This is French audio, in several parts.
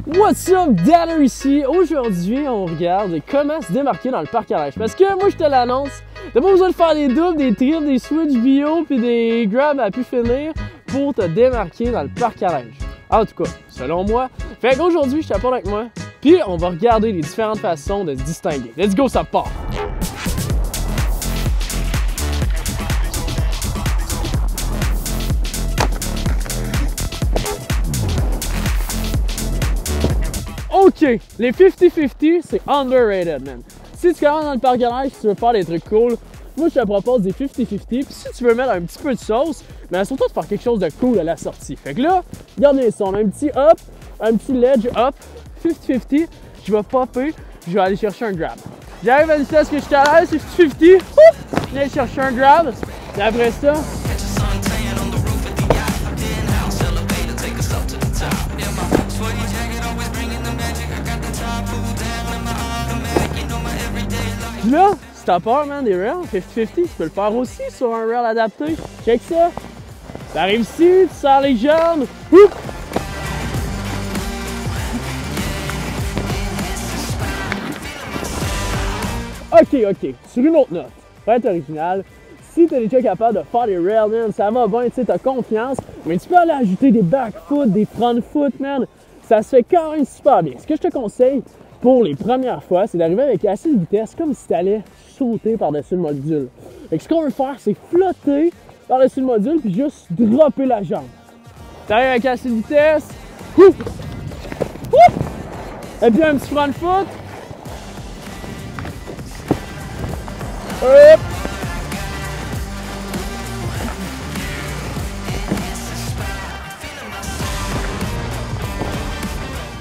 What's up, Danner ici. Aujourd'hui, on regarde comment se démarquer dans le parc à neige. Parce que moi, je te l'annonce, t'as pas besoin de faire des doubles, des triples, des switch bio puis des grabs à pu finir pour te démarquer dans le parc à neige. En tout cas, selon moi. Fait qu'aujourd'hui, je t'apporte avec moi, puis on va regarder les différentes façons de se distinguer. Let's go, ça part! OK, les 50-50, c'est underrated, man. Si tu commences dans le parc à neige, si tu veux faire des trucs cool, moi je te propose des 50-50. Puis si tu veux mettre un petit peu de sauce, mais surtout de faire quelque chose de cool à la sortie. Fait que là, regarde bien ça, on a un petit up, un petit ledge up, 50-50. Je vais popper, je vais aller chercher un grab. J'arrive à une vitesse que je suis à l'aise, c'est 50-50. Je viens chercher un grab, et après ça, puis là, si t'as peur, man, des rails 50-50, tu peux le faire aussi sur un rail adapté. Check ça. T'arrives ici, tu sors les jambes. Oup! OK. Sur une autre note, pour être original, si t'es déjà capable de faire des rails, man, ça va bien, tu sais, t'as confiance, mais tu peux aller ajouter des back foot, des front foot, man. Ça se fait quand même super bien. Ce que je te conseille, pour les premières fois, c'est d'arriver avec assez de vitesse, comme si tu allais sauter par-dessus le module. Fait que ce qu'on veut faire, c'est flotter par-dessus le module, puis juste dropper la jambe. Tu arrives avec assez de vitesse, ouf! Ouf! Et puis un petit front foot. Hop!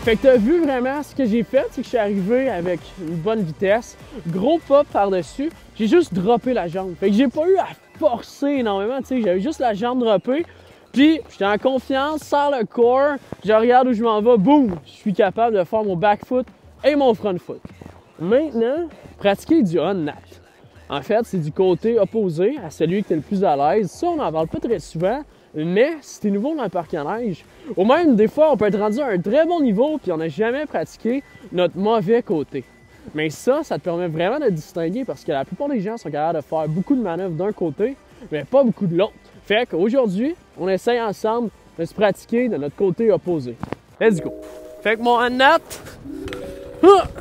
Fait que t'as vu vraiment ce que j'ai fait, c'est que je suis arrivé avec une bonne vitesse, gros pop par-dessus, j'ai juste droppé la jambe. Fait que j'ai pas eu à forcer énormément, tu sais, j'avais juste la jambe droppée, puis j'étais en confiance, sors le corps, je regarde où je m'en vais, boum, je suis capable de faire mon back foot et mon front foot. Maintenant, pratiquer du on-nat. En fait, c'est du côté opposé à celui que t'es le plus à l'aise. Ça, on n'en parle pas très souvent. Mais si t'es nouveau dans le parc à neige, ou même des fois on peut être rendu à un très bon niveau puis on n'a jamais pratiqué notre mauvais côté. Mais ça te permet vraiment de distinguer parce que la plupart des gens sont capables de faire beaucoup de manœuvres d'un côté, mais pas beaucoup de l'autre. Fait qu'aujourd'hui, on essaye ensemble de se pratiquer de notre côté opposé. Let's go! Fait que mon on-nat,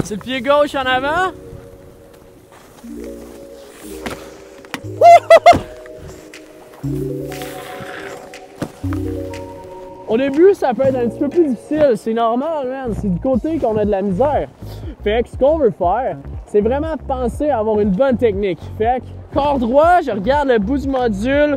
c'est le pied gauche en avant. Au début, ça peut être un petit peu plus difficile, c'est normal, man, c'est du côté qu'on a de la misère. Fait que ce qu'on veut faire, c'est vraiment penser à avoir une bonne technique. Fait que corps droit, je regarde le bout du module,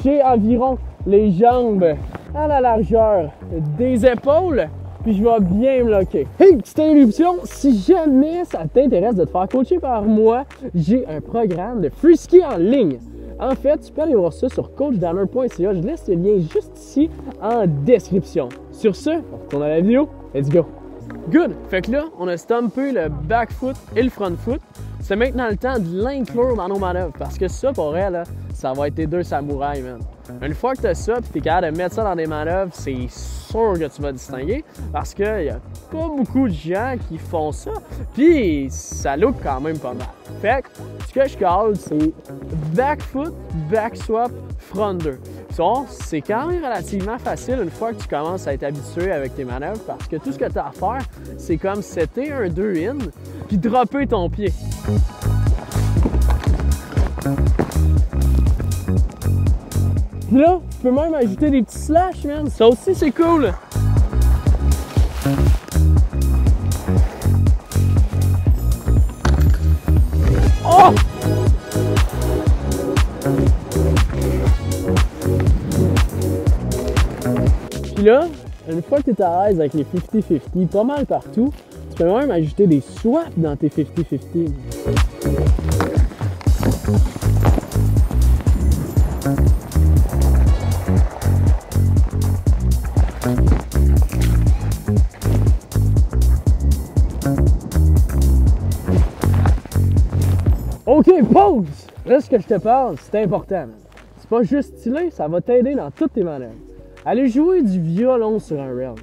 j'ai environ les jambes à la largeur des épaules, puis je vais bien me locker. Hey, petite interruption, si jamais ça t'intéresse de te faire coacher par moi, j'ai un programme de free ski en ligne. En fait, tu peux aller voir ça sur coachdanner.ca. Je laisse le lien juste ici en description. Sur ce, on retourne à la vidéo. Let's go! Good! Fait que là, on a stompé le back foot et le front foot. C'est maintenant le temps de l'inclure dans nos manœuvres. Parce que ça, pour elle, là, ça va être tes deux samouraïs, man. Une fois que tu as ça et tu es capable de mettre ça dans des manœuvres, c'est sûr que tu vas distinguer. Parce qu'il n'y a pas beaucoup de gens qui font ça. Puis ça look quand même pas mal. Fait que ce que je cale, c'est back foot, back swap, front 2. Ça, c'est quand même relativement facile une fois que tu commences à être habitué avec tes manœuvres. Parce que tout ce que tu as à faire, c'est comme setter un 2-in puis dropper ton pied. Puis là, tu peux même ajouter des petits slash, man. Ça aussi, c'est cool. Oh! Puis là, une fois que tu es à l'aise avec les 50-50, pas mal partout, tu peux même ajouter des swaps dans tes 50-50. OK, pause! Là, ce que je te parle, c'est important. C'est pas juste stylé, ça va t'aider dans toutes tes manœuvres. Aller jouer du violon sur un rail.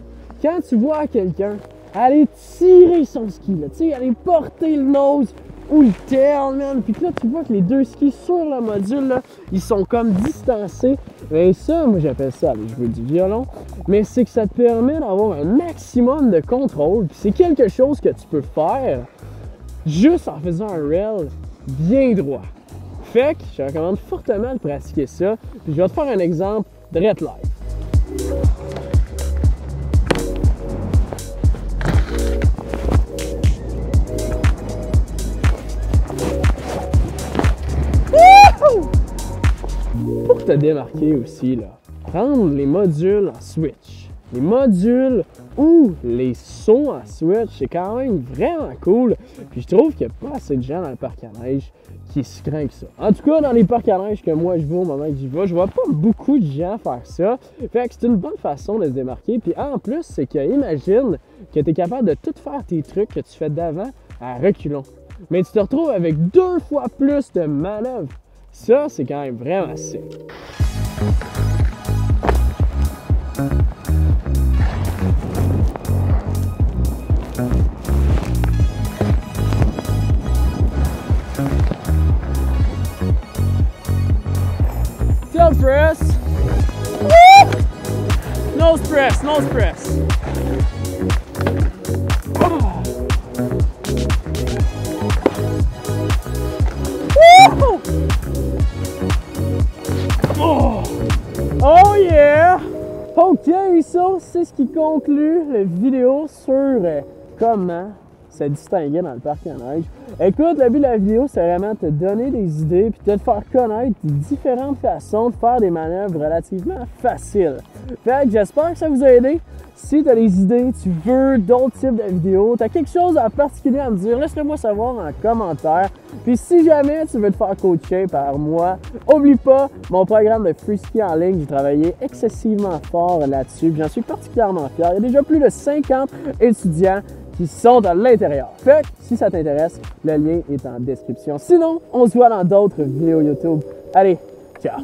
quand tu vois quelqu'un aller tirer son ski, là, tu sais, aller porter le nose ou le tail, man, puis là, tu vois que les deux skis sur le module, là, ils sont comme distancés. Et ça, moi, j'appelle ça, allez, je veux du violon, mais c'est que ça te permet d'avoir un maximum de contrôle, puis c'est quelque chose que tu peux faire juste en faisant un rail bien droit. Fait que je recommande fortement de pratiquer ça, puis je vais te faire un exemple direct live. Pour te démarquer aussi, là, prendre les modules en switch. Les modules ou les sauts en switch, c'est quand même vraiment cool. Puis je trouve qu'il n'y a pas assez de gens dans le parc à neige qui se craignent ça. En tout cas, dans les parcs à neige que moi je vais au moment que j'y vais, je vois pas beaucoup de gens faire ça. Fait que c'est une bonne façon de se démarquer. Puis en plus, c'est que imagine que tu es capable de tout faire tes trucs que tu fais d'avant à reculons. Mais tu te retrouves avec 2 fois plus de manœuvres. Ça, c'est quand même vraiment sick. Tail press. Woo! Nose press, nose press. Oh. Woo! Oh. Oh yeah! Ok, ça, c'est ce qui conclut la vidéo sur comment se distinguer dans le parc à neige. Écoute, le but de la vidéo, c'est vraiment de te donner des idées puis de te faire connaître différentes façons de faire des manœuvres relativement faciles. Fait que j'espère que ça vous a aidé. Si tu as des idées, tu veux d'autres types de vidéos, tu as quelque chose en particulier à me dire, laisse-le moi savoir en commentaire. Puis si jamais tu veux te faire coacher par moi, oublie pas mon programme de free ski en ligne. J'ai travaillé excessivement fort là-dessus. J'en suis particulièrement fier. Il y a déjà plus de 50 étudiants qui sont à l'intérieur. Fait que si ça t'intéresse, le lien est en description. Sinon, on se voit dans d'autres vidéos YouTube. Allez, ciao!